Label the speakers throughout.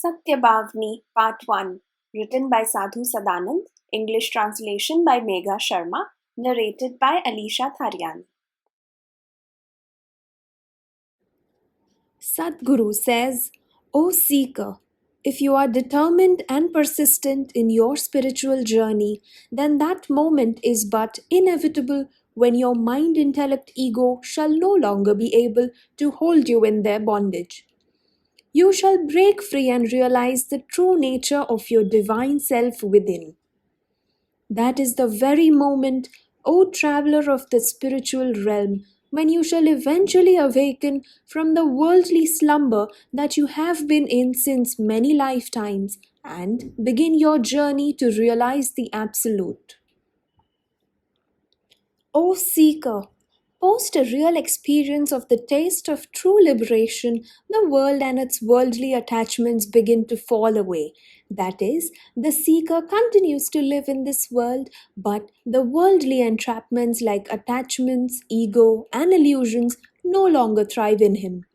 Speaker 1: Satya Baavni, Part 1, written by Sadhu Sadanand, English translation by Megha Sharma, narrated by Alisha Thariani. Sadhguru says, O seeker, if you are determined and persistent in your spiritual journey, then that moment is but inevitable when your mind, intellect, ego shall no longer be able to hold you in their bondage. You shall break free and realize the true nature of your divine self within. That is the very moment, O traveler of the spiritual realm, when you shall eventually awaken from the worldly slumber that you have been in since many lifetimes and begin your journey to realize the Absolute. O seeker, post a real experience of the taste of true liberation, the world and its worldly attachments begin to fall away. That is, the seeker continues to live in this world, but the worldly entrapments like attachments, ego, and illusions no longer thrive in him.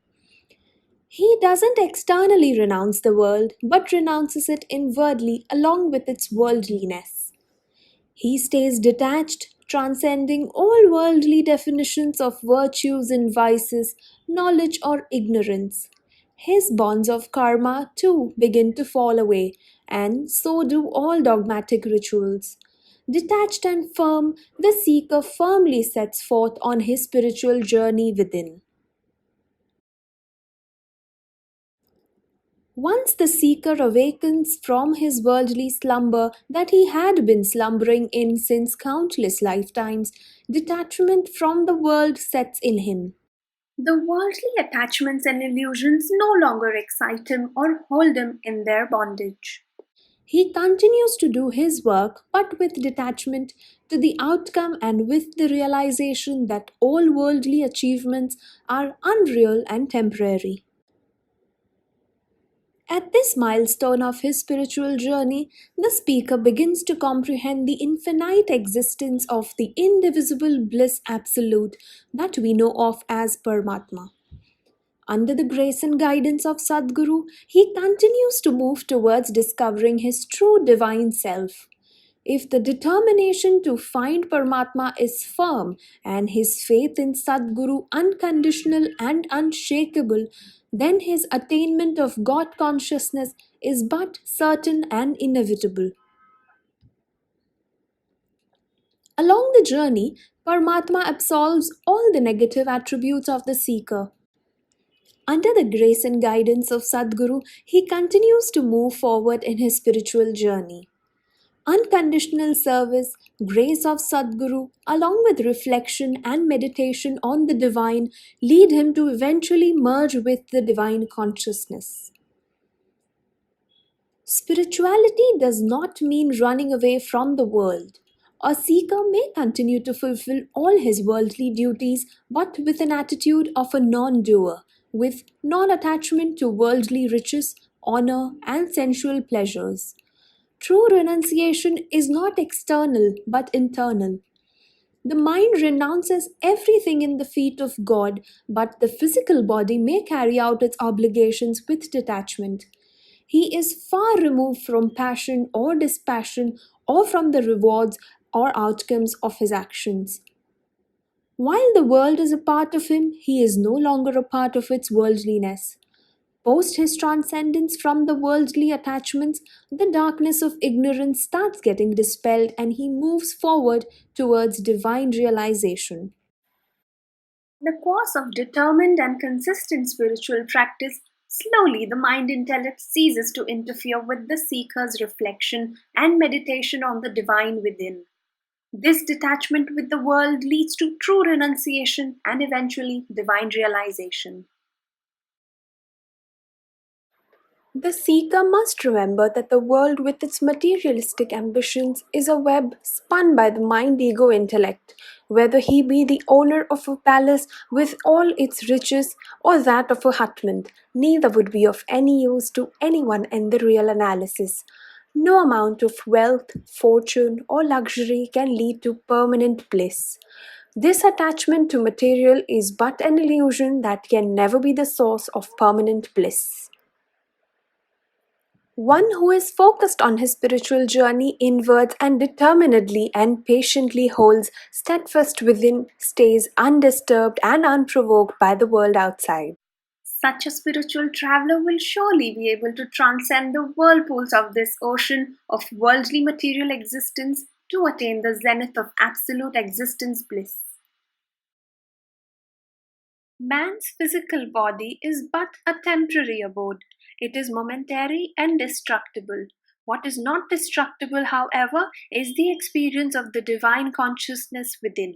Speaker 1: He doesn't externally renounce the world, but renounces it inwardly along with its worldliness. He stays detached, transcending all worldly definitions of virtues and vices, knowledge or ignorance. His bonds of karma too begin to fall away, and so do all dogmatic rituals. Detached and firm, the seeker firmly sets forth on his spiritual journey within. Once the seeker awakens from his worldly slumber that he had been slumbering in since countless lifetimes, detachment from the world sets in him. The worldly attachments and illusions no longer excite him or hold him in their bondage. He continues to do his work, but with detachment to the outcome and with the realization that all worldly achievements are unreal and temporary. At this milestone of his spiritual journey, the speaker begins to comprehend the infinite existence of the indivisible bliss absolute that we know of as Paramatma. Under the grace and guidance of Sadhguru, he continues to move towards discovering his true divine self. If the determination to find Paramatma is firm and his faith in Sadhguru unconditional and unshakable, then his attainment of God consciousness is but certain and inevitable. Along the journey, Paramatma absolves all the negative attributes of the seeker. Under the grace and guidance of Sadhguru, he continues to move forward in his spiritual journey. Unconditional service, grace of Sadhguru, along with reflection and meditation on the divine, lead him to eventually merge with the divine consciousness. Spirituality does not mean running away from the world. A seeker may continue to fulfill all his worldly duties, but with an attitude of a non doer, with non attachment to worldly riches, honor, and sensual pleasures. True renunciation is not external but internal. The mind renounces everything in the feet of God, but the physical body may carry out its obligations with detachment. He is far removed from passion or dispassion or from the rewards or outcomes of his actions. While the world is a part of him, he is no longer a part of its worldliness. Post his transcendence from the worldly attachments, the darkness of ignorance starts getting dispelled and he moves forward towards divine realization. The course of determined and consistent spiritual practice, slowly the mind intellect ceases to interfere with the seeker's reflection and meditation on the divine within. This detachment with the world leads to true renunciation and eventually divine realization. The seeker must remember that the world with its materialistic ambitions is a web spun by the mind ego intellect, whether he be the owner of a palace with all its riches or that of a hutman. Neither would be of any use to anyone in the real analysis. No amount of wealth, fortune, or luxury can lead to permanent bliss. This attachment to material is but an illusion that can never be the source of permanent bliss. One who is focused on his spiritual journey inwards and determinedly and patiently holds steadfast within, stays undisturbed and unprovoked by the world outside. Such a spiritual traveler will surely be able to transcend the whirlpools of this ocean of worldly material existence to attain the zenith of absolute existence bliss. Man's physical body is but a temporary abode. It is momentary and destructible. What is not destructible, however, is the experience of the divine consciousness within.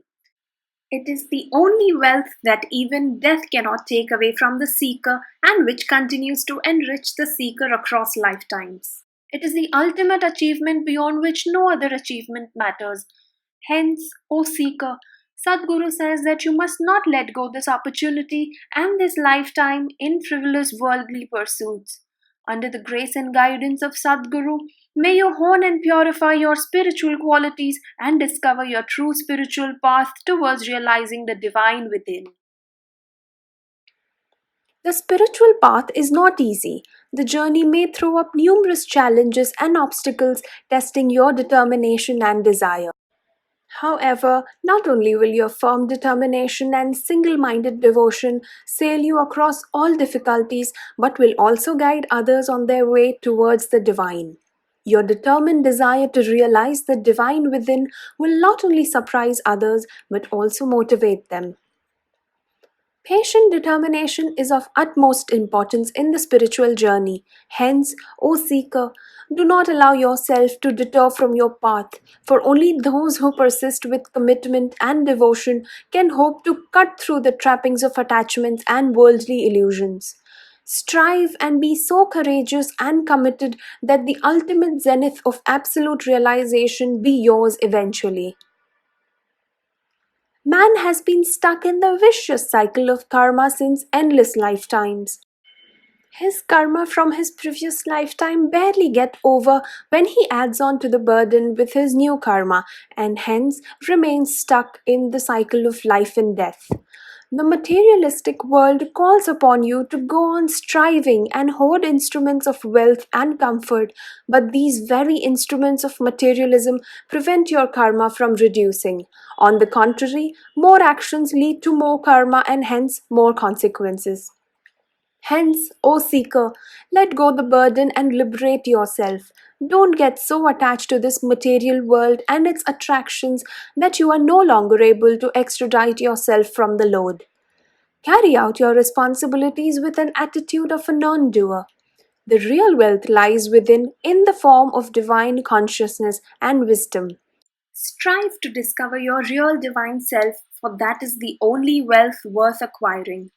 Speaker 1: It is the only wealth that even death cannot take away from the seeker and which continues to enrich the seeker across lifetimes. It is the ultimate achievement beyond which no other achievement matters. Hence, O seeker, Sadhguru says that you must not let go this opportunity and this lifetime in frivolous worldly pursuits. Under the grace and guidance of Sadhguru, may you hone and purify your spiritual qualities and discover your true spiritual path towards realizing the divine within. The spiritual path is not easy. The journey may throw up numerous challenges and obstacles, testing your determination and desire. However, not only will your firm determination and single minded devotion sail you across all difficulties, but will also guide others on their way towards the divine. Your determined desire to realize the divine within will not only surprise others but also motivate them. Patient determination is of utmost importance in the spiritual journey. Hence, O seeker, do not allow yourself to deter from your path, for only those who persist with commitment and devotion can hope to cut through the trappings of attachments and worldly illusions. Strive and be so courageous and committed that the ultimate zenith of absolute realization be yours eventually. Man has been stuck in the vicious cycle of karma since endless lifetimes. His karma from his previous lifetime barely get over when he adds on to the burden with his new karma and hence remains stuck in the cycle of life and death. The materialistic world calls upon you to go on striving and hoard instruments of wealth and comfort, but these very instruments of materialism prevent your karma from reducing. On the contrary, more actions lead to more karma and hence more consequences. Hence, O seeker, let go the burden and liberate yourself. Don't get so attached to this material world and its attractions that you are no longer able to extradite yourself from the load. Carry out your responsibilities with an attitude of a non doer. The real wealth lies within in the form of divine consciousness and wisdom. Strive to discover your real divine self, for that is the only wealth worth acquiring.